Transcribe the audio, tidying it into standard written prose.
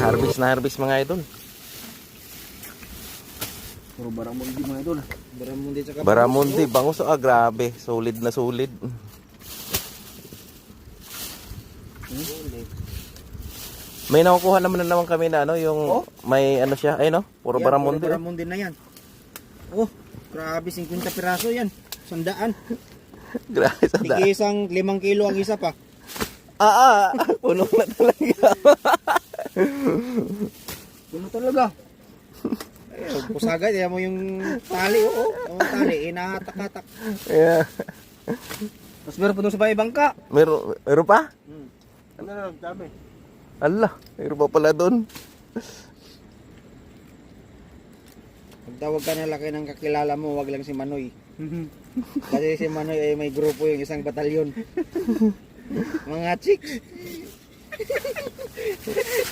Na harvest mga idol. Puro Baramundi mga idol. Baramundi tsaka Baramundi, bangus. Grabe. Solid na solid. May nakukuha naman kami na ano, yung may ano siya, ay no? Puro yan, Baramundi. puro Baramundi na yan. Oh, grabe 50 piraso yan. 100. Grabe sa daan. Isang 5 kilo ang isa pa. Puno na talaga. Puno talaga. Ay, pusagay, yan mo yung tali, yung tali, inahatak-hatak. Yeah. Tapos meron pa doon sa bahay bangka. Meron pa? Ano na, dami. Allah, meron pa pala doon. Pagtawag ka na laki ng kakilala mo, wag lang si Manoy. Kasi si Manoy ay may grupo yung isang batalyon. Mga chicks.